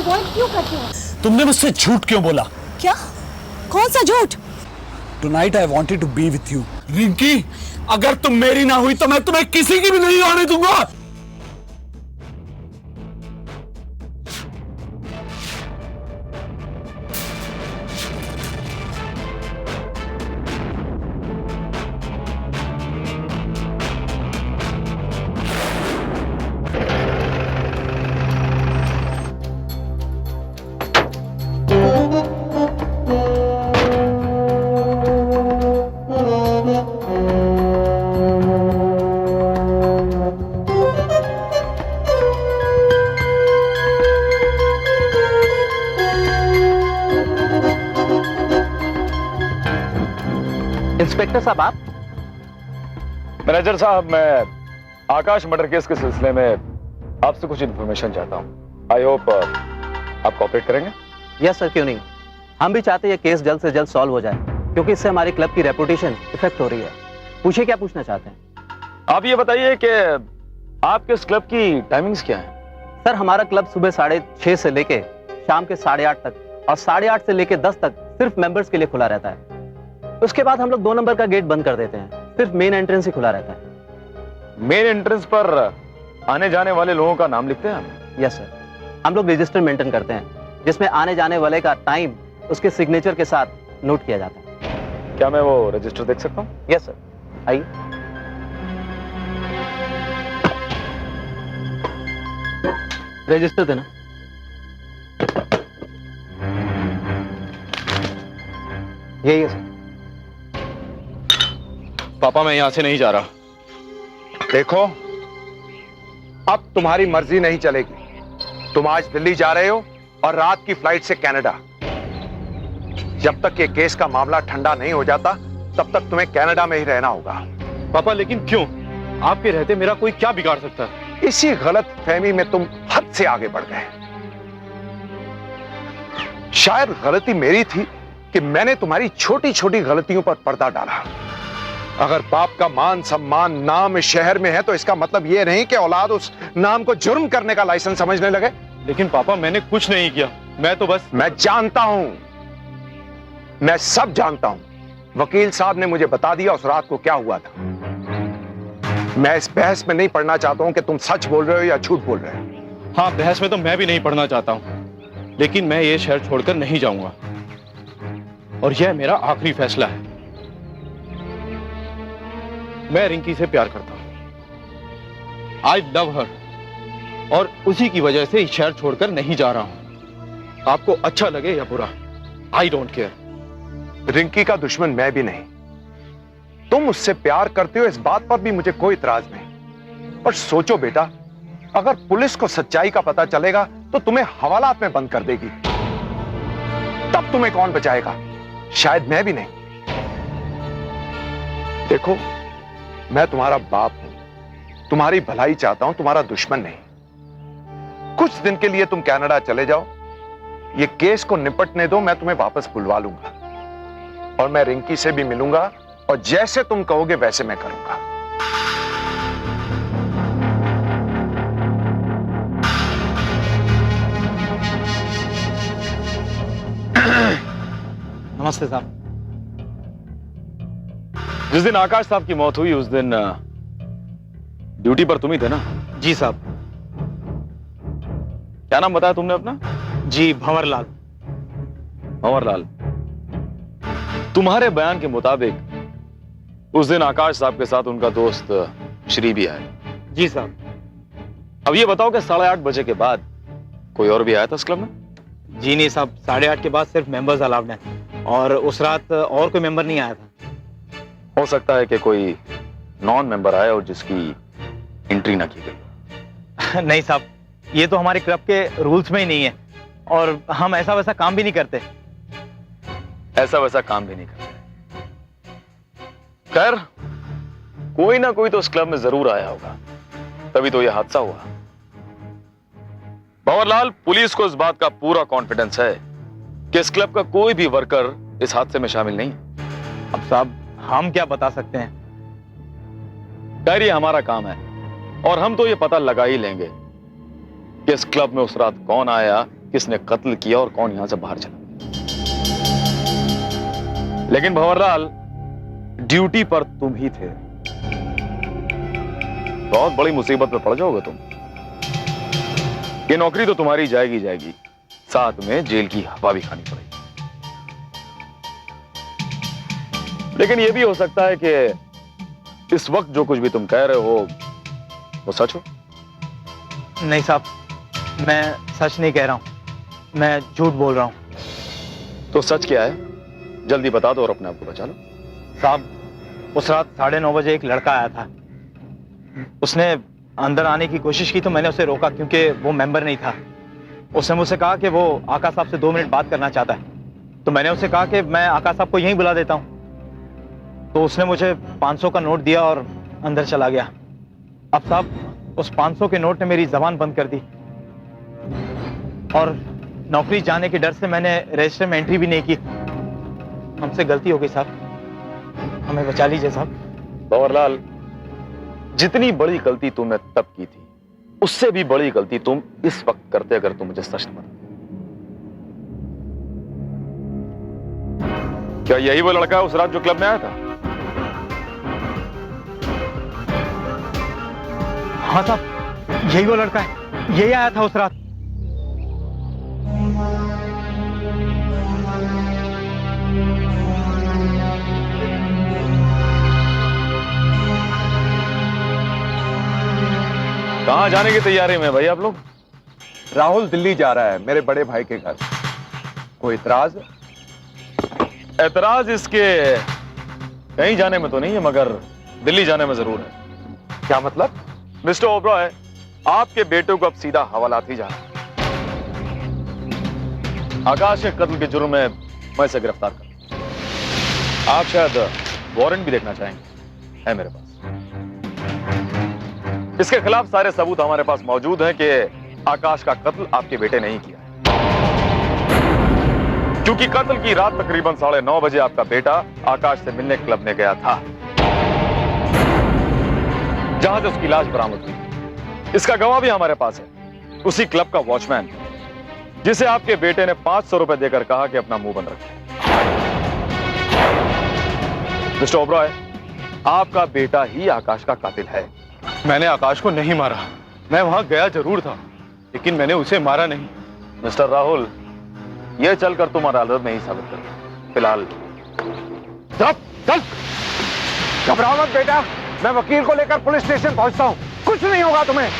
Avoid क्यों करते हो? तुमने मुझसे झूठ क्यों बोला? क्या? कौन सा झूठ? Tonight I wanted to be with you. Rinki, अगर तुम मेरी ना हुई तो मैं तुम्हें किसी की भी नहीं आने दूंगा। इंस्पेक्टर साहब आप? मैनेजर साहब, मैं आकाश मर्डर केस के सिलसिले में आपसे कुछ इन्फॉर्मेशन चाहता हूं। आई होप आप कोऑपरेट करेंगे। यस सर, क्यों नहीं। हम भी चाहते हैं ये केस जल्द से जल्द सॉल्व हो जाए, क्योंकि इससे हमारे क्लब की रेपुटेशन इफेक्ट हो रही है। पूछिए क्या पूछना चाहते हैं। आप ये बताइए कि आपके इस क्लब की टाइमिंग्स क्या हैं? सर हमारा क्लब सुबह 6:30 से लेके शाम के 8:30 तक और 8:30 से लेके 10 तक सिर्फ मेंबर्स के लिए खुला रहता है। उसके बाद हम लोग 2 नंबर का गेट बंद कर देते हैं, सिर्फ मेन एंट्रेंस ही खुला रहता है। मेन एंट्रेंस पर आने जाने वाले लोगों का नाम लिखते हैं आप? यस सर, हम लोग रजिस्टर मेंटेन करते हैं जिसमें आने जाने वाले का टाइम उसके सिग्नेचर के साथ नोट किया जाता है। क्या मैं वो रजिस्टर देख सकता हूँ? यस सर, आइए। रजिस्टर देना। यही है सर। पापा, मैं यहां से नहीं जा रहा। देखो, अब तुम्हारी मर्जी नहीं चलेगी। तुम आज दिल्ली जा रहे हो और रात की फ्लाइट से कनाडा। जब तक ये केस का मामला ठंडा नहीं हो जाता तब तक तुम्हें कनाडा में ही रहना होगा। पापा, लेकिन क्यों? आपके रहते मेरा कोई क्या बिगाड़ सकता है? इसी गलत फहमी में तुम हद से आगे बढ़ गए। शायद गलती मेरी थी कि मैंने तुम्हारी छोटी छोटी गलतियों पर पर्दा डाला। अगर बाप का मान सम्मान नाम इस शहर में है तो इसका मतलब यह नहीं कि औलाद उस नाम को जुर्म करने का लाइसेंस समझने लगे। लेकिन पापा, मैंने कुछ नहीं किया। मैं तो बस... मैं जानता हूं, मैं सब जानता हूं। वकील साहब ने मुझे बता दिया उस रात को क्या हुआ था। मैं इस बहस में नहीं पढ़ना चाहता हूं कि तुम सच बोल रहे हो या झूठ बोल रहे हो। हाँ, बहस में तो मैं भी नहीं पढ़ना चाहता हूं, लेकिन मैं ये शहर छोड़कर नहीं जाऊंगा और यह मेरा आखिरी फैसला है। मैं रिंकी से प्यार करता हूं। आई लव हर, और उसी की वजह से इस शहर छोड़कर नहीं जा रहा हूं। आपको अच्छा लगे या बुरा, आई डोंट केयर। रिंकी का दुश्मन मैं भी नहीं। तुम उससे प्यार करते हो इस बात पर भी मुझे कोई इतराज नहीं। पर सोचो बेटा, अगर पुलिस को सच्चाई का पता चलेगा तो तुम्हें हवालात में बंद कर देगी। तब तुम्हें कौन बचाएगा? शायद मैं भी नहीं। देखो, मैं तुम्हारा बाप हूं, तुम्हारी भलाई चाहता हूं, तुम्हारा दुश्मन नहीं। कुछ दिन के लिए तुम कनाडा चले जाओ, ये केस को निपटने दो, मैं तुम्हें वापस बुलवा लूंगा और मैं रिंकी से भी मिलूंगा और जैसे तुम कहोगे वैसे मैं करूंगा। नमस्ते साहब। जिस दिन आकाश साहब की मौत हुई उस दिन ड्यूटी पर तुम ही थे ना? जी साहब। क्या नाम बताया तुमने अपना? जी, भंवरलाल। भंवरलाल, तुम्हारे बयान के मुताबिक उस दिन आकाश साहब के साथ उनका दोस्त श्री भी आया? जी साहब। अब ये बताओ कि 8:30 बजे के बाद कोई और भी आया था इस क्लब में? जी नहीं साहब, 8:30 के बाद सिर्फ मेंबर्स अलाउड हैं और उस रात और कोई मेंबर नहीं आया था। हो सकता है कि कोई नॉन मेंबर आया और जिसकी एंट्री ना की गई। नहीं साहब, ये तो हमारे क्लब के रूल्स में ही नहीं है और हम ऐसा वैसा काम भी नहीं करते। ऐसा वैसा काम भी नहीं करते। खैर, कोई ना कोई तो उस क्लब में जरूर आया होगा, तभी तो यह हादसा हुआ। भंवरलाल, पुलिस को इस बात का पूरा कॉन्फिडेंस है कि इस क्लब का कोई भी वर्कर इस हादसे में शामिल नहीं है। अब साहब, हम क्या बता सकते हैं? खैर, ये हमारा काम है और हम तो ये पता लगा ही लेंगे कि इस क्लब में उस रात कौन आया किसने कत्ल किया और कौन यहां से बाहर चला। लेकिन भंवरलाल, ड्यूटी पर तुम ही थे। बहुत बड़ी मुसीबत में पड़ जाओगे तुम। ये नौकरी तो तुम्हारी जाएगी जाएगी, साथ में जेल की हवा भी खानी पड़ेगी। लेकिन यह भी हो सकता है कि इस वक्त जो कुछ भी तुम कह रहे हो वो सच हो। नहीं साहब, मैं सच नहीं कह रहा हूं, मैं झूठ बोल रहा हूं। तो सच क्या है, जल्दी बता दो और अपने आप को बचा लो। साहब, उस रात 9:30 बजे एक लड़का आया था। उसने अंदर आने की कोशिश की तो मैंने उसे रोका क्योंकि वो मेंबर नहीं था। उसने मुझसे कहा कि वो आका साहब से 2 मिनट बात करना चाहता है। तो मैंने उसे कहा कि मैं आका साहब को यहीं बुला देता हूं। तो उसने मुझे 500 का नोट दिया और अंदर चला गया। अब साहब, उस 500 के नोट ने मेरी जबान बंद कर दी और नौकरी जाने के डर से मैंने रजिस्टर में एंट्री भी नहीं की। हमसे गलती हो गई साहब, हमें बचा लीजिए साहब। भंवरलाल, जितनी बड़ी गलती तुमने तब की थी, उससे भी बड़ी गलती तुम इस वक्त करते अगर तुम मुझे सच न बताते। क्या यही वो लड़का है उस रात जो क्लब में आया था? हाँ साहब, यही वो लड़का है, यही आया था उस रात। कहां जाने की तैयारी में भाई आप लोग? राहुल दिल्ली जा रहा है मेरे बड़े भाई के घर। कोई इतराज? ऐतराज इसके कहीं जाने में तो नहीं है, मगर दिल्ली जाने में जरूर है। क्या मतलब? मिस्टर ओबरॉय, आपके बेटे को अब सीधा हवालात ही जाना है। आकाश के कत्ल के जुर्म में मैं इसे गिरफ्तार कर। आप शायद वारंट भी देखना चाहेंगे, है मेरे पास। इसके खिलाफ सारे सबूत हमारे पास मौजूद हैं कि आकाश का कत्ल आपके बेटे ने ही किया है। क्योंकि कत्ल की रात तकरीबन 9:30 बजे आपका बेटा आकाश से मिलने क्लब में गया था, जहां से उसकी लाश बरामद हुई। इसका गवाह भी हमारे पास है, उसी क्लब का वॉचमैन, जिसे आपके बेटे ने 500 रुपए देकर कहा कि अपना मुंह बंद रखे। मिस्टर ओबरॉय, आपका बेटा ही आकाश का कातिल है। मैंने आकाश को नहीं मारा, मैं वहां गया जरूर था, लेकिन मैंने उसे मारा नहीं। मिस्टर राहुल, यह चलकर तुम अदालत में ही साबित करो। फिलहाल चल, घबराओ मत बेटा, मैं वकील को लेकर पुलिस स्टेशन पहुंचता हूं, कुछ नहीं होगा तुम्हें।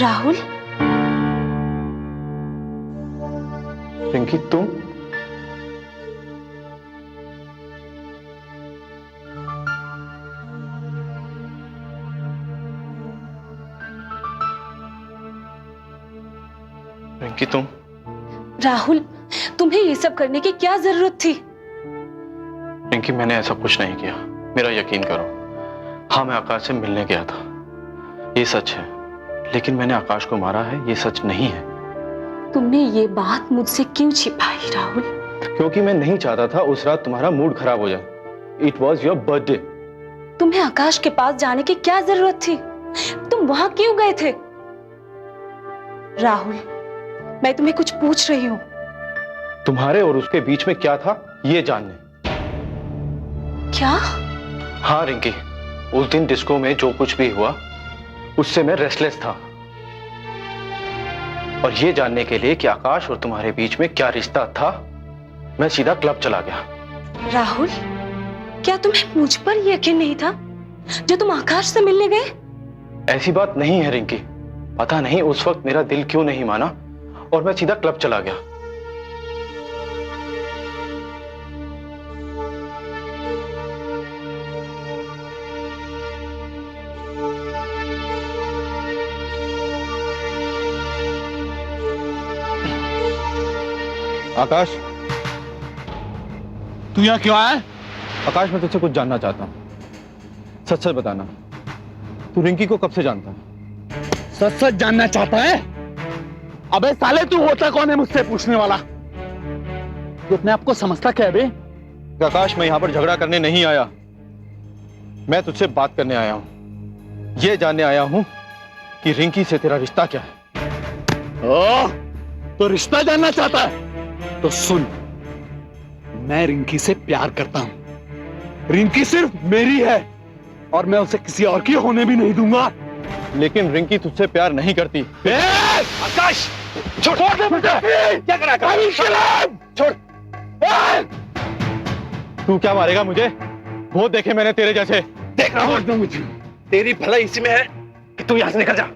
राहुल, पिंकी, तुम? पिंकी, तुम? राहुल, तुम्हें ये सब करने की क्या जरूरत थी? पिंकी, मैंने ऐसा कुछ नहीं किया, मेरा यकीन करो। हाँ, मैं आकाश से मिलने गया था, ये सच है, लेकिन मैंने आकाश को मारा है, ये सच नहीं है। तुमने ये बात मुझसे क्यों छिपाई राहुल? क्योंकि मैं नहीं चाहता था उस रात तुम्हारा मूड खराब हो जाए। It was your birthday. तुम्हें आकाश के पास जाने की क्या जरूरत थी? तुम वहां क्यों गए थे? राहुल, मैं तुम्हें कुछ पूछ रही हूं। तुम्हारे और उसके बीच में क्या था, ये जानने। क्या? हाँ रिंकी, उस दिन डिस्को में जो कुछ भी हुआ उससे मैं रेस्टलेस था, और ये जानने के लिए कि आकाश और तुम्हारे बीच में क्या रिश्ता था, मैं सीधा क्लब चला गया। राहुल, क्या तुम्हें मुझ पर यकीन नहीं था जो तुम आकाश से मिलने गए? ऐसी बात नहीं है रिंकी, पता नहीं उस वक्त मेरा दिल क्यों नहीं माना और मैं सीधा क्लब चला गया। आकाश, तू यहां क्यों आया? आकाश, मैं तुझसे कुछ जानना चाहता हूँ। सच सच बताना, तू रिंकी को कब से जानता है? सच सच जानना चाहता है? अबे साले, तू होता कौन है मुझसे पूछने वाला? तू अपने आप को समझता क्या है बे? आकाश, मैं यहां पर झगड़ा करने नहीं आया, मैं तुझसे बात करने आया हूं। ये जानने आया हूं कि रिंकी से तेरा रिश्ता क्या है। तो रिश्ता जानना चाहता है? तो सुन, मैं रिंकी से प्यार करता हूं। रिंकी सिर्फ मेरी है और मैं उसे किसी और की होने भी नहीं दूंगा। लेकिन रिंकी तुझसे प्यार नहीं करती। आकाश, छोड़ दे मुझे। क्या करा? छोड़। तू क्या मारेगा मुझे? बहुत देखे मैंने तेरे जैसे। देख रहा हूं मुझे। तेरी भलाई इसी में है कि तू यहां से निकल जा।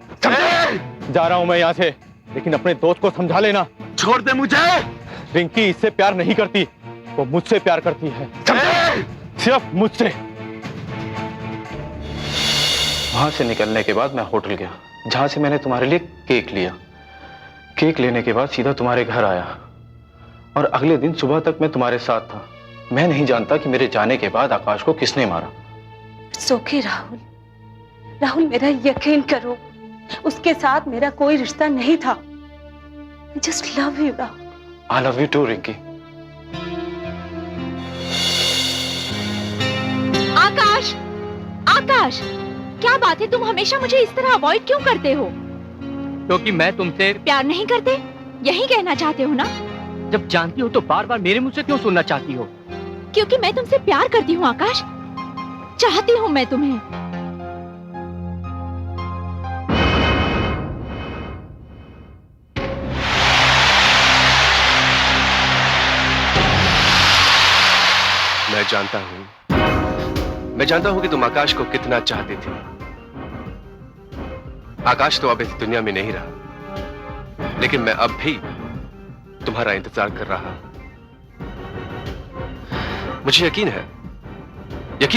जा रहा हूं मैं यहां से, लेकिन अपने दोस्त को समझा लेना। छोड़ दे मुझे। रिंकी इससे प्यार नहीं करती, वो मुझसे प्यार करती है, सिर्फ मुझसे। वहां से निकलने के बाद मैं होटल गया, जहां से मैंने तुम्हारे लिए केक लिया। केक लेने के बाद सीधा तुम्हारे घर आया और अगले दिन सुबह तक मैं तुम्हारे साथ था। मैं नहीं जानता कि मेरे जाने के बाद आकाश को किसने मारा। सोके राहुल, राहुल मेरा यकीन करो, उसके साथ मेरा कोई रिश्ता नहीं था। I just love you, Rahul. I love you too, Rinki. आकाश, आकाश, क्या बात है? तुम हमेशा मुझे इस तरह अवॉइड क्यों करते हो? क्योंकि मैं तुमसे प्यार नहीं करते, यही कहना चाहते हो ना? जब जानती हो तो बार बार मेरे मुंह से क्यों सुनना चाहती हो? क्योंकि मैं तुमसे प्यार करती हूँ आकाश, चाहती हूँ मैं तुम्हें। मैं जानता हूं कि तुम आकाश को कितना चाहती थी। आकाश तो अब इस दुनिया में नहीं रहा, लेकिन मैं अब भी तुम्हारा इंतजार कर रहा हूं। मुझे यकीन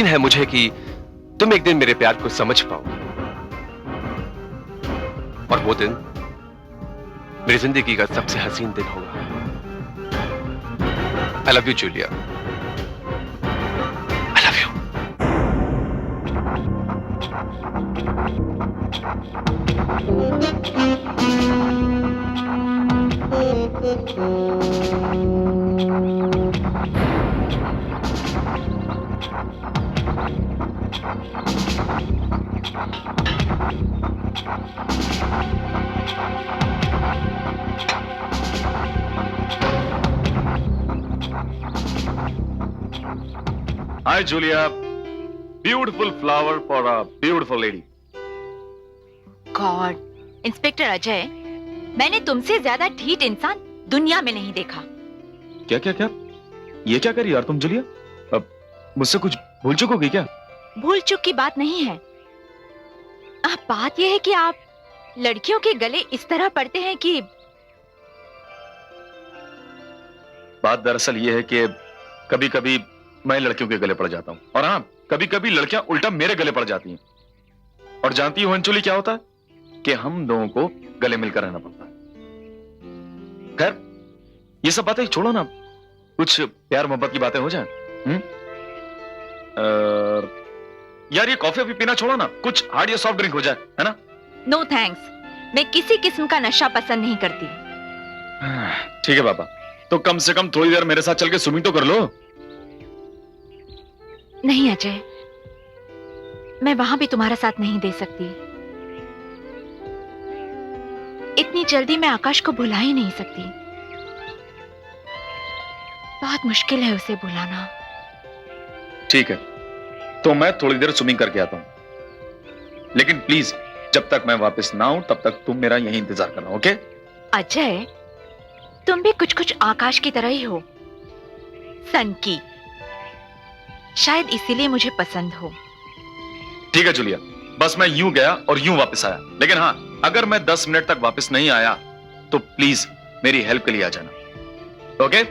है मुझे कि तुम एक दिन मेरे प्यार को समझ पाओगे, और वो दिन मेरी जिंदगी का सबसे हसीन दिन होगा। आई love you Julia. Hi, Julia. Beautiful flower for a beautiful lady. God, inspector Ajay, मैंने तुमसे ज्यादा ढीठ इंसान दुनिया में नहीं देखा। क्या क्या क्या? ये क्या करी यार तुम जूलिया? अब मुझसे कुछ भूल चुकोगी क्या? भूल चुक की बात नहीं है। अब बात यह है कि आप लड़कियों के गले इस तरह पड़ते हैं कि बात दरअसल ये है कि कभी कभी मैं लड़कियों के गले पड़ जाता हूं, और हाँ, कभी कभी लड़कियां उल्टा मेरे गले पड़ जाती हैं। और जानती हो अंजुली क्या होता है? कि हम दोनों को गले मिलकर रहना पड़ता है। खैर, ये सब बातें छोड़ो ना, कुछ प्यार मोहब्बत की बातें हो जाएं। यार, ये कॉफी अभी पीना छोड़ो ना, कुछ हार्ड या सॉफ्ट ड्रिंक हो जाए, है ना? नो थैंक्स, मैं किसी किस्म का नशा पसंद नहीं करती। ठीक है पापा, तो कम से कम थोड़ी देर मेरे साथ चल के स्विमिंग तो कर लो। नहीं अजय, मैं वहां भी तुम्हारा साथ नहीं दे सकती। इतनी जल्दी मैं आकाश को भुला ही नहीं सकती। बहुत मुश्किल है उसे भुलाना। ठीक है, तो मैं थोड़ी देर स्विमिंग करके आता हूं, लेकिन प्लीज जब तक मैं वापस ना आऊं तब तक तुम मेरा यही इंतजार करना, ओके? अजय, तुम भी कुछ कुछ आकाश की तरह ही हो, सन की। शायद इसीलिए मुझे पसंद हो। ठीक है जूलिया, बस मैं यूं गया और यूं वापस आया, लेकिन हाँ, अगर मैं 10 मिनट तक वापस नहीं आया तो प्लीज मेरी हेल्प के लिए आ जाना, ओके?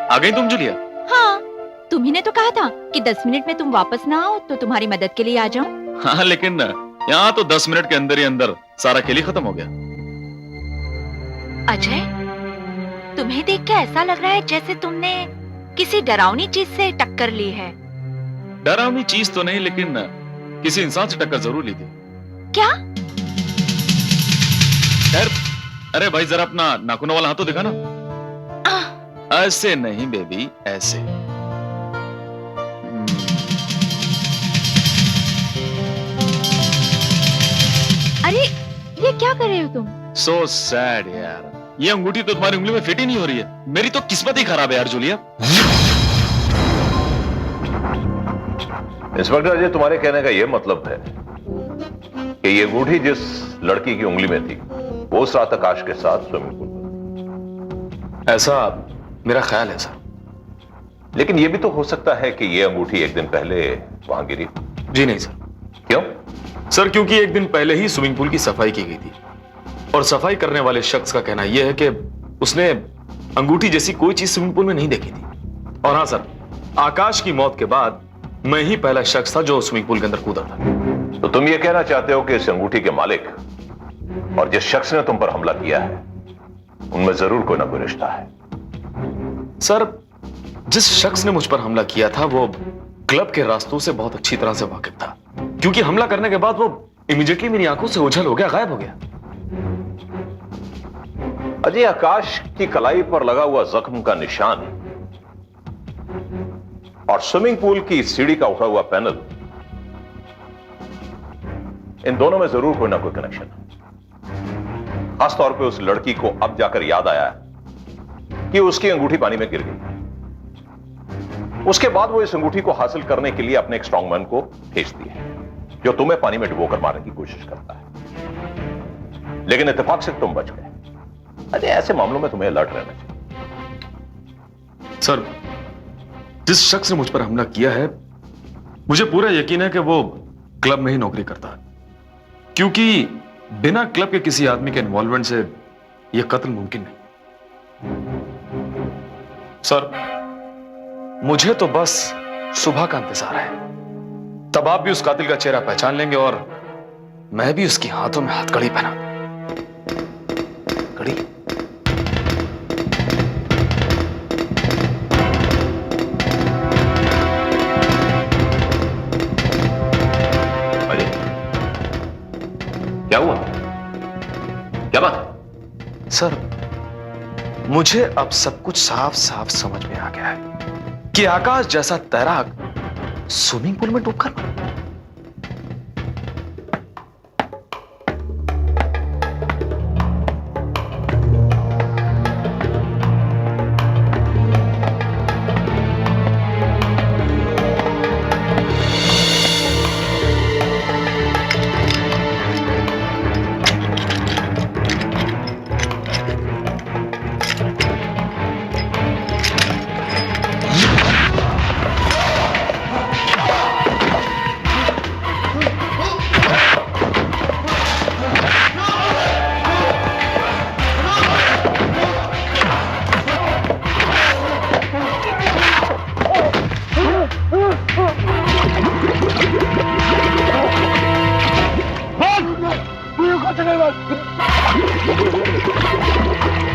आ गई तुम जूलिया? हाँ, तुम्ही ने तो कहा था कि 10 मिनट में तुम वापस ना आओ तो तुम्हारी मदद के लिए आ जाऊं। हाँ, लेकिन यहाँ तो 10 मिनट के अंदर ही अंदर सारा खेल ही खत्म हो गया। अजय, तुम्हें देख के ऐसा लग रहा है जैसे तुमने किसी डरावनी चीज से टक्कर ली है। डरावनी चीज तो नहीं, लेकिन किसी इंसान से टक्कर जरूर ली थी। क्या? अरे भाई, जरा अपना नाखूनों वाला हाथ तो दिखा ना। ऐसे नहीं बेबी, ऐसे। अरे ये क्या कर रहे हो तुम? सो सैड यार, ये अंगूठी तो तुम्हारी उंगली में फिट ही नहीं हो रही है। मेरी तो किस्मत ही खराब है यार जूलिया। इंस्पेक्टर अजय, तुम्हारे कहने का यह मतलब है कि ये अंगूठी जिस लड़की की उंगली में थी वो उस रात आकाश के साथ स्विमिंग पूल में? ऐसा मेरा ख्याल है सर। लेकिन यह भी तो हो सकता है कि यह अंगूठी एक दिन पहले वहां गिरी। जी नहीं सर। क्यों? सर, क्योंकि एक दिन पहले ही स्विमिंग पूल की सफाई की गई थी और सफाई करने वाले शख्स का कहना यह है कि उसने अंगूठी जैसी कोई चीज स्विमिंग पूल में नहीं देखी थी। और हाँ सर, आकाश की मौत के बाद मैं ही पहला शख्स था जो स्विमिंग पूल के अंदर कूदा था। तो तुम ये कहना चाहते हो कि इस अंगूठी के मालिक और जिस शख्स ने तुम पर हमला किया है उनमें जरूर कोई ना कोई रिश्ता है। सर, जिस शख्स ने मुझ पर हमला किया था वो क्लब के रास्तों से बहुत अच्छी तरह से वाकिफ था, क्योंकि हमला करने के बाद वो इमीडिएटली मेरी आंखों से ओझल हो गया, गायब हो गया। अजय, आकाश की कलाई पर लगा हुआ जख्म का निशान और स्विमिंग पूल की सीढ़ी का उठा हुआ पैनल, इन दोनों में जरूर कोई ना कोई कनेक्शन है। खासतौर पे उस लड़की को अब जाकर याद आया कि उसकी अंगूठी पानी में गिर गई। उसके बाद वो इस अंगूठी को हासिल करने के लिए अपने एक स्ट्रॉन्गमैन को भेजती है जो तुम्हें पानी में डुबोकर मारने की कोशिश करता है। लेकिन इत्तेफाक से तुम बच गए। अजय, ऐसे मामलों में तुम्हें अलर्ट रहना चाहिए। सर, जिस शख्स ने मुझ पर हमला किया है मुझे पूरा यकीन है कि वो क्लब में ही नौकरी करता है, क्योंकि बिना क्लब के किसी आदमी के इन्वॉल्वमेंट से यह कत्ल मुमकिन नहीं। सर, मुझे तो बस सुबह का इंतजार है, तब आप भी उस कातिल का चेहरा पहचान लेंगे और मैं भी उसकी हाथों में हथकड़ी पहना। कड़ी? अरे, क्या हुआ? क्या बात? सर, मुझे अब सब कुछ साफ साफ समझ में आ गया है कि आकाश जैसा तैराक स्विमिंग पूल में डूबकर मरा।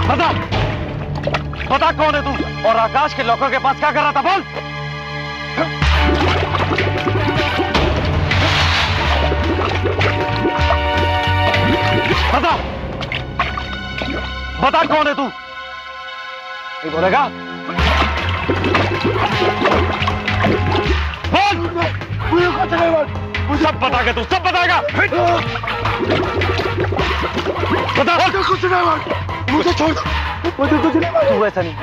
बता बता कौन है तू और आकाश के लॉकर के पास क्या कर रहा था, बोल। बता बता कौन है तू, नहीं बोलेगा? बोल, मुझे सब बताएगा तू, सब बताएगा। बता, कुछ नहीं, मुझे छोड़, मुझे कुछ नहीं। तू ऐसा नहीं,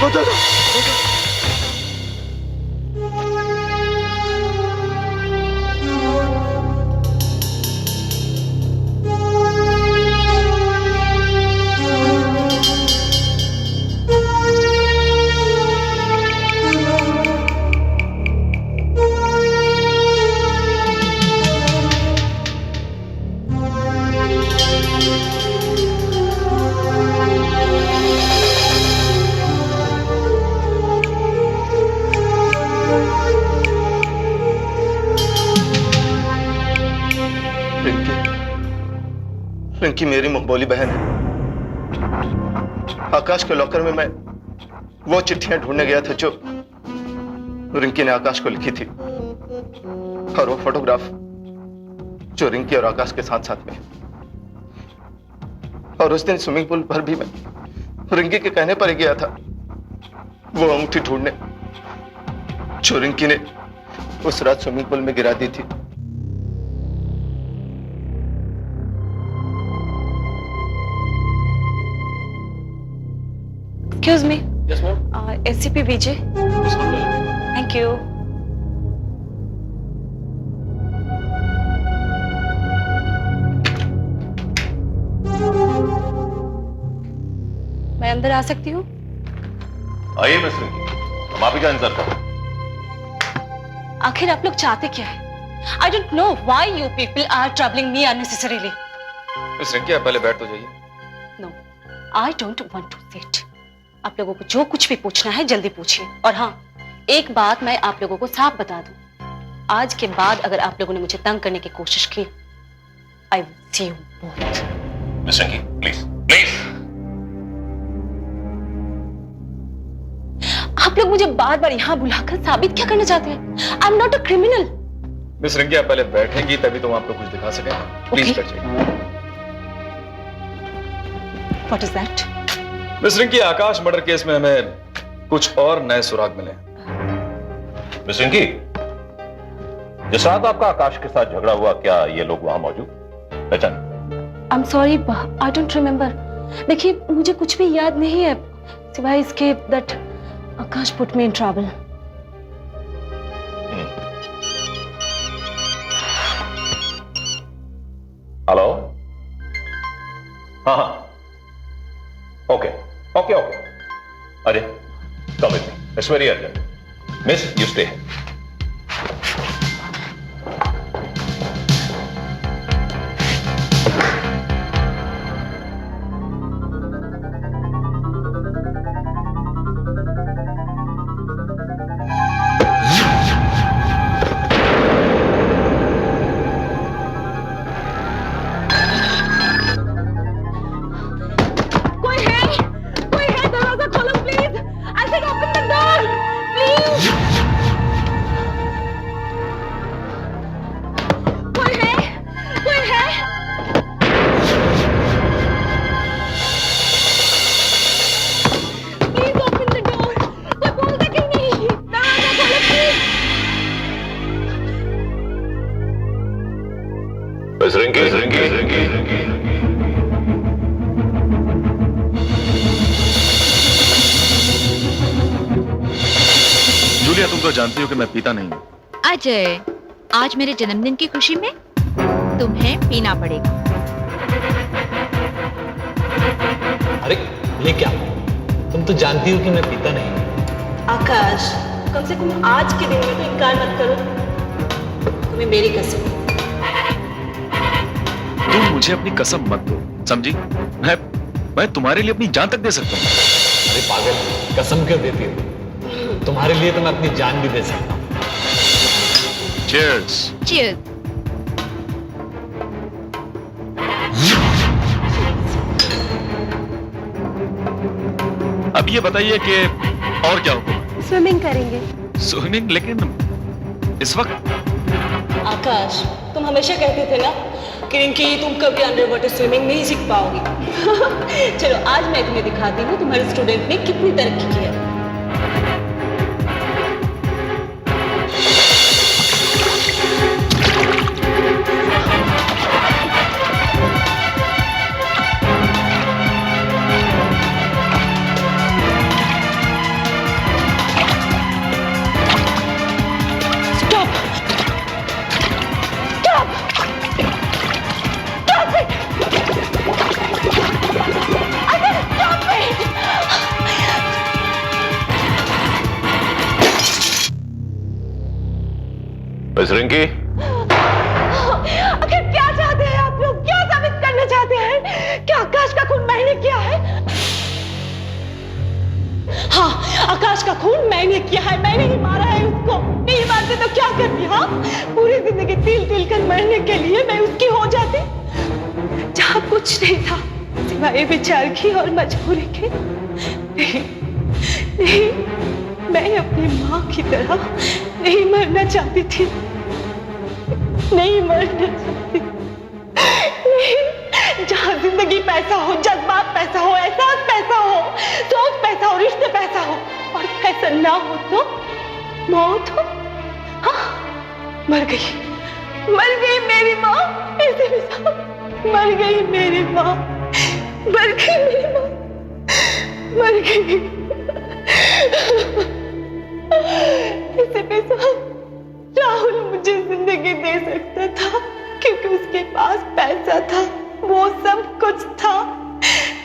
बोल, रिंकी मेरी मुंहबोली बहन है। आकाश के लॉकर में मैं वो चिट्ठियां ढूंढने गया था जो रिंकी ने आकाश को लिखी थी, और वो फोटोग्राफ जो रिंकी और आकाश के साथ साथ में है। और उस दिन स्विमिंग पूल पर भी मैं रिंकी के कहने पर ही गया था वो अंगूठी ढूंढने जो रिंकी ने उस रात स्विमिंग पूल में गिरा दी थी। Excuse me. Yes, ma'am. SCP VJ. Thank you. मैं अंदर आ सकती हूँ? आइए मिस रिंकी, हम आप ही का इंतजार कर रहे हैं। आखिर आप लोग चाहते क्या है? I don't know why you people are troubling me unnecessarily. Miss Rinki आप पहले बैठ तो जाइए। No, I don't want to sit. आप लोगों को जो कुछ भी पूछना है जल्दी पूछिए। और हाँ, एक बात मैं आप लोगों को साफ बता दूं, आज के बाद अगर आप लोगों ने मुझे तंग करने की कोशिश की, I will see you both. Miss Rinki please please. आप लोग मुझे बार बार यहाँ बुलाकर साबित क्या करना चाहते हैं? I am not a criminal. Miss Rinki आप पहले बैठेंगी तभी तो हम आपको कुछ दिखा सकें। Please Okay. बैठ जाइए। What is that? Miss Rinki Akash murder case में हमें कुछ और नए सुराग मिले। मिस रिंकी, जिस रात आपका आकाश के साथ झगड़ा हुआ, क्या ये लोग वहां मौजूद पहचान? I'm sorry, I don't remember. देखिए, मुझे कुछ भी याद नहीं है सिवाय इसके that Akash put me in trouble. Hello, हाँ हाँ, ओके ओके ओके, अरे come with me, it's very urgent. Miss you stay. कोई है, दरवाजा खोलो please. I said open the door, please. कोई है? Please open the door. कोई बोलता क्यों नहीं? दरवाजा खोलो प्लीज। मिस रिंकी, जूलिया तुम तो जानती हो कि मैं पीता नहीं हूँ। अजय, आज मेरे जन्मदिन की खुशी में तुम्हें पीना पड़ेगा। अरे ये क्या, तुम तो जानती हो कि मैं पीता नहीं। आकाश, कम से कम आज के दिन में तो इनकार मत करो। तुम्हें मेरी कसम। तुम मुझे अपनी कसम मत दो, समझी? मैं तुम्हारे लिए अपनी जान तक दे सकता हूँ। अरे पागल, कसम क्यों देती हो? तुम्हारे लिए तो मैं अपनी जान भी दे सकता हूँ। Cheers. Cheers. अब ये बताइए कि और क्या होगा? स्विमिंग करेंगे। स्विमिंग? लेकिन इस वक्त? आकाश, तुम हमेशा कहते थे ना कि रिंकी तुम कभी अंडर वाटर स्विमिंग नहीं सीख पाओगी। चलो आज मैं तुम्हें दिखाती हूँ तुम्हारे स्टूडेंट ने कितनी तरक्की की है। मिस रिंकी, आखिर क्या चाहते हैं आप लोग? क्या साबित करना चाहते हैं? क्या आकाश का खून मैंने किया है? हाँ, आकाश का खून मैंने किया है। मैंने ही मारा है उसको। नहीं मारते तो क्या करती? हाँ, पूरी जिंदगी तिल तिल कर मरने के लिए मैं उसकी हो जाती, जहाँ कुछ नहीं था सिवाय विचार की और मजबूरी के। नहीं, नहीं, मैं अपनी माँ की तरह नहीं मरना चाहती थी। नहीं मरना चाहती। नहीं, जहाँ जिंदगी पैसा हो, जज्बात पैसा हो, एहसास पैसा हो, सोच पैसा हो, रिश्ते पैसा हो, और पैसा ना हो तो मौत हो। हाँ, मर गई मेरी माँ। ऐसे भी साहब, मर गई मेरी माँ, मर गई मेरी माँ, मर गई। ऐसे भी साहब, राहुल मुझे जिंदगी दे सकता था क्योंकि उसके पास पैसा था, वो सब कुछ था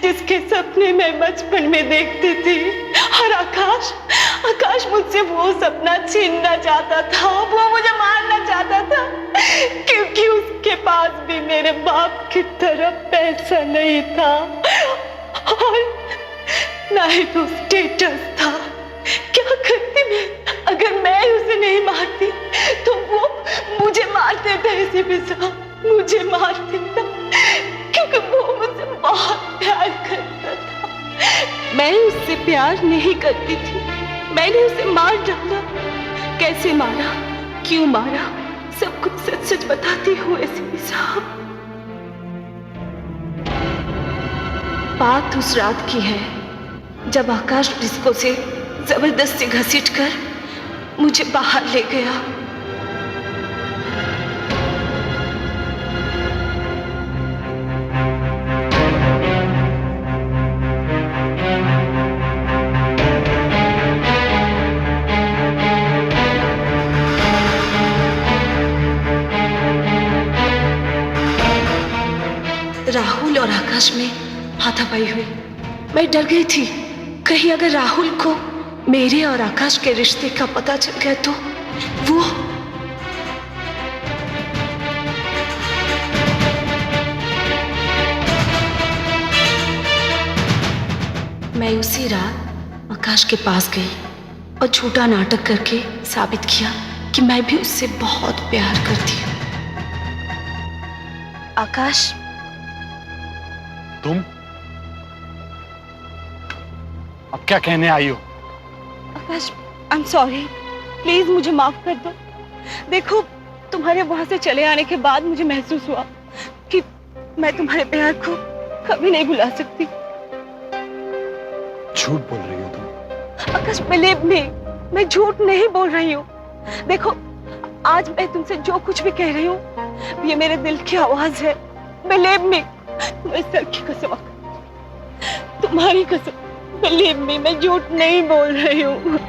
जिसके सपने मैं बचपन में देखती थी। और आकाश मुझसे वो सपना छीनना चाहता था, वो मुझे मारना चाहता था क्योंकि उसके पास भी मेरे बाप की तरह पैसा नहीं था और ना ही तो स्टेटस था। क्या करती मैं? अगर मैं उसे नहीं मारती तो वो मुझे मार देता। ऐसे भी साहब मुझे मार देता क्योंकि वो मुझसे बहुत प्यार करता था। मैं उससे प्यार नहीं करती थी। मैंने उसे मार डाला। कैसे मारा, क्यों मारा, सब कुछ सच सच बताती हूँ। ऐसे भी साहब, बात उस रात की है जब आकाश डिस्को से जबरदस्ती घसीटकर मुझे बाहर ले गया। राहुल और आकाश में हाथापाई हुई। मैं डर गई थी कहीं अगर राहुल को मेरे और आकाश के रिश्ते का पता चल गया तो वो मैं उसी रात आकाश के पास गई और झूठा नाटक करके साबित किया कि मैं भी उससे बहुत प्यार करती हूँ। आकाश, तुम अब क्या कहने आई हो? आकाश, आई एम सॉरी, प्लीज मुझे माफ कर दो। देखो, तुम्हारे वहां से चले आने के बाद मुझे महसूस हुआ कि मैं तुम्हारे प्यार को कभी नहीं भुला सकती। झूठ बोल रही हो तुम। आकाश, बिलीव मी, मैं झूठ नहीं बोल रही हूँ। देखो, आज मैं तुमसे जो कुछ भी कह रही हूँ ये मेरे दिल की आवाज है। बिलीव मी, मैं सर की कसम, तुम्हारी कसम, बिलीव मी, मैं झूठ नहीं बोल रही हूँ।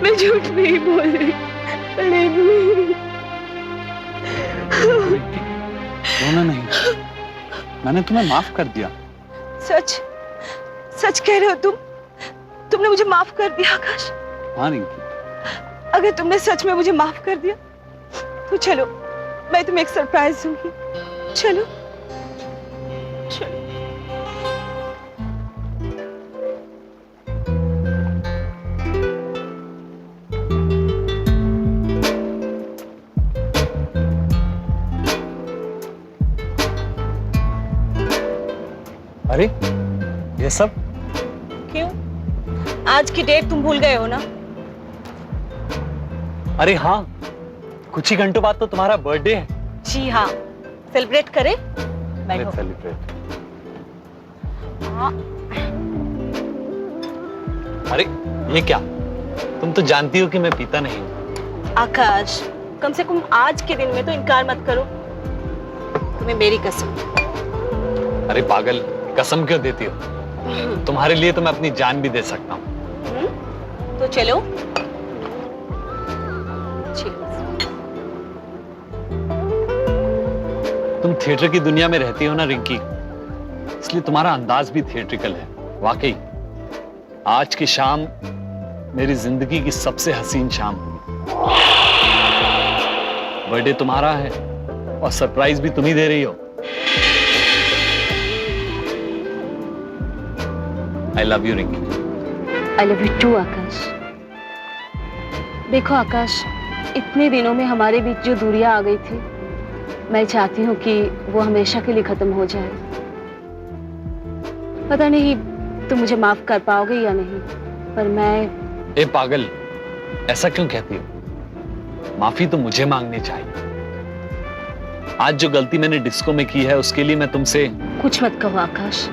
मैं झूठ नहीं बोल रही, बिलीव मी। रोना नहीं, मैंने तुम्हें माफ कर दिया। सच सच कह रहे हो तुम? तुमने मुझे माफ कर दिया आकाश? हाँ रिंकी। अगर तुमने सच में मुझे माफ कर दिया तो चलो, मैं तुम्हें एक सरप्राइज दूंगी। चलो चलो। अरे ये सब क्यों? आज की डेट तुम भूल गए हो ना? अरे हाँ, कुछ ही घंटों बाद तो तुम्हारा बर्थडे है। जी हाँ, सेलिब्रेट करें? बैठो। सेलिब्रेट। हाँ। अरे ये क्या, तुम तो जानती हो कि मैं पीता नहीं हूँ। आकाश, कम से कम आज के दिन में तो इनकार मत करो। तुम्हें मेरी कसम। अरे पागल, कसम क्यों देती हो? तुम्हारे लिए तो मैं अपनी जान भी दे सकता हूँ। तो चलो। तुम थिएटर की दुनिया में रहती हो ना रिंकी, इसलिए तुम्हारा अंदाज भी थिएट्रिकल है। वाकई आज की शाम मेरी जिंदगी की सबसे हसीन शाम हुई। बर्थडे तुम्हारा है और सरप्राइज भी तुम ही दे रही हो। I love you Rinki. I love you too Akash. देखो आकाश, इतने दिनों में हमारे बीच जो दूरियां आ गई थी, मैं चाहती हूँ कि वो हमेशा के लिए खत्म हो जाए। पता नहीं तुम मुझे माफ कर पाओगे या नहीं, पर मैं। ए पागल, ऐसा क्यों कहती हो? माफी तो मुझे मांगनी चाहिए। आज जो गलती मैंने डिस्को में की है उसके लिए मैं तुमसे। कुछ मत कहो आकाश।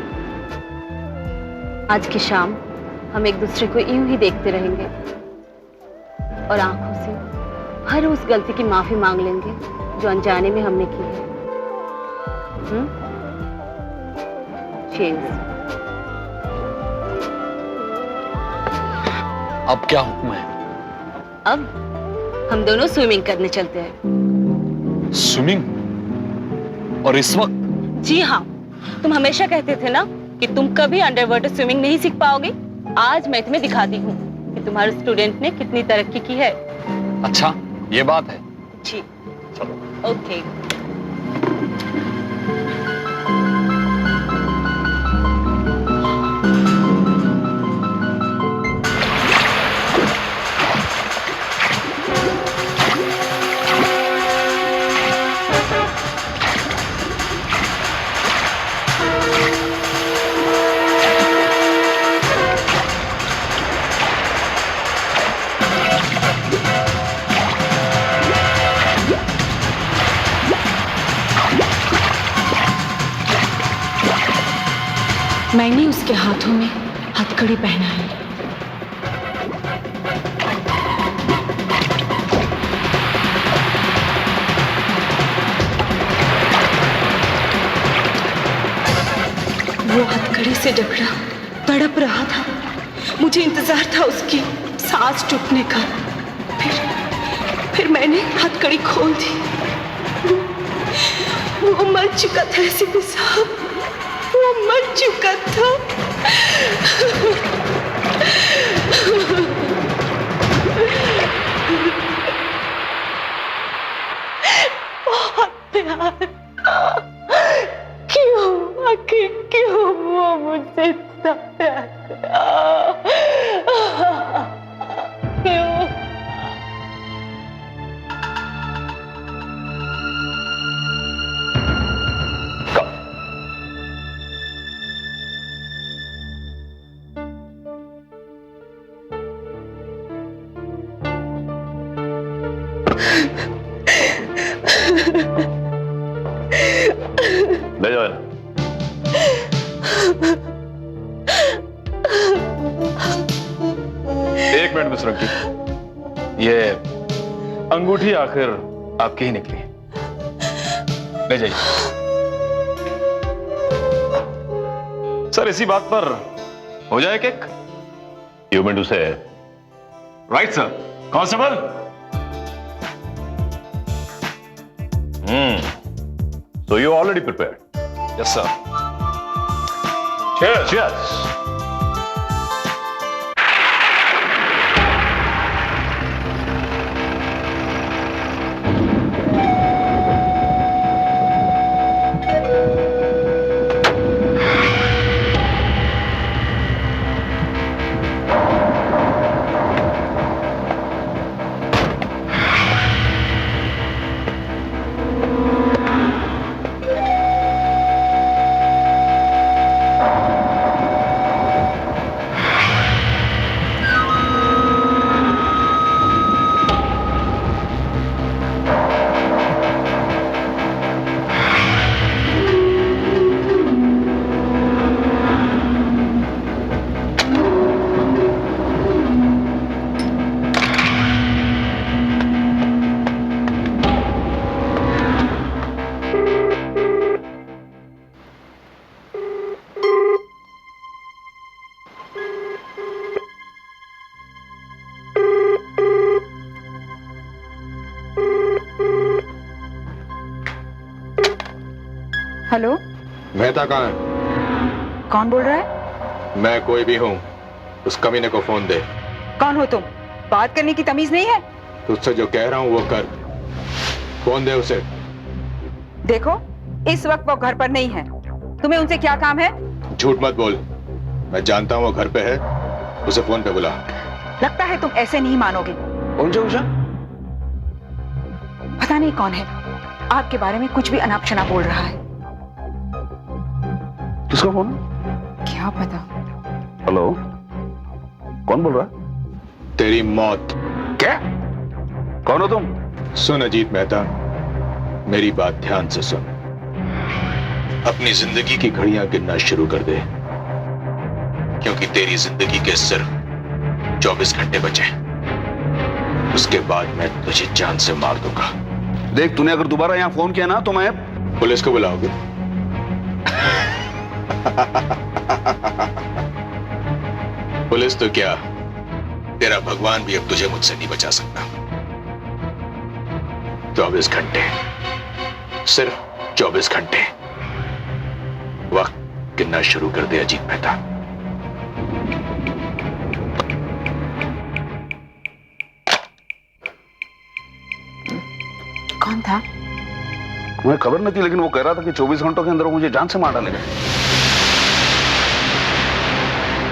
आज की शाम हम एक दूसरे को यूं ही देखते रहेंगे और आंखों से हर उस गलती की माफी मांग लेंगे जो अनजाने में हमने की है। चीयर्स। अब क्या हुक्म है? अब हम दोनों स्विमिंग करने चलते हैं। स्विमिंग? और इस वक्त? जी हाँ, तुम हमेशा कहते थे ना कि तुम कभी अंडर वाटर स्विमिंग नहीं सीख पाओगे। आज मैं तुम्हें दिखाती हूँ कि तुम्हारे स्टूडेंट ने कितनी तरक्की की है। अच्छा, ये बात है। जी चलो। ओके। मैंने उसके हाथों में हथकड़ी पहना है। वो हथकड़ी से जकड़ा तड़प रहा था। मुझे इंतजार था उसकी सांस टूटने का। फिर मैंने हथकड़ी खोल दी। वो मर चुका था एसीपी साहब, वो मर चुका था। बहुत प्यार। क्यों आखिर क्यों वो मुझसे इतना प्यार करा? क्यों? ले जाओ। एक मिनट मिस रंकी, ये अंगूठी आखिर आपकी ही निकली। ले जाइए। सर इसी बात पर हो जाए केक? यू मीन टू से? Right sir. Constable. So you already prepared? Yes sir. Cheers. Cheers. Hello, Mehta कहाँ है? कौन बोल रहा है? मैं कोई भी हूँ, उस कमीने को फोन दे। कौन हो तुम? बात करने की तमीज नहीं है? तुझसे जो कह रहा हूँ वो कर। फोन दे उसे। देखो, इस वक्त वो घर पर नहीं है। तुम्हें उनसे क्या काम है? झूठ मत बोल, मैं जानता हूँ वो घर पे है। उसे फोन पे बुला। लगता है तुम ऐसे नहीं मानोगे। कौन से उषा? पता नहीं कौन है, आपके बारे में कुछ भी अनाप शनाप बोल रहा है। किसका फोन? क्या पता। हेलो, कौन बोल रहा है? तेरी मौत। क्या? कौन हो तुम? सुन अजीत मेहता, मेरी बात ध्यान से सुन। अपनी जिंदगी की घड़ियां गिनना शुरू कर दे, क्योंकि तेरी जिंदगी के सिर्फ 24 घंटे बचे। उसके बाद मैं तुझे जान से मार दूंगा। देख, तूने अगर दोबारा यहां फोन किया ना तो मैं पुलिस को बुलाओगे? पुलिस तो क्या, तेरा भगवान भी अब तुझे मुझसे नहीं बचा सकता। 24 घंटे, सिर्फ 24 घंटे। वक्त गिनना शुरू कर दे अजीत मेहता। कौन था? मुझे खबर नहीं थी, लेकिन वो कह रहा था कि 24 घंटों के अंदर वो मुझे जान से मार डालेगा।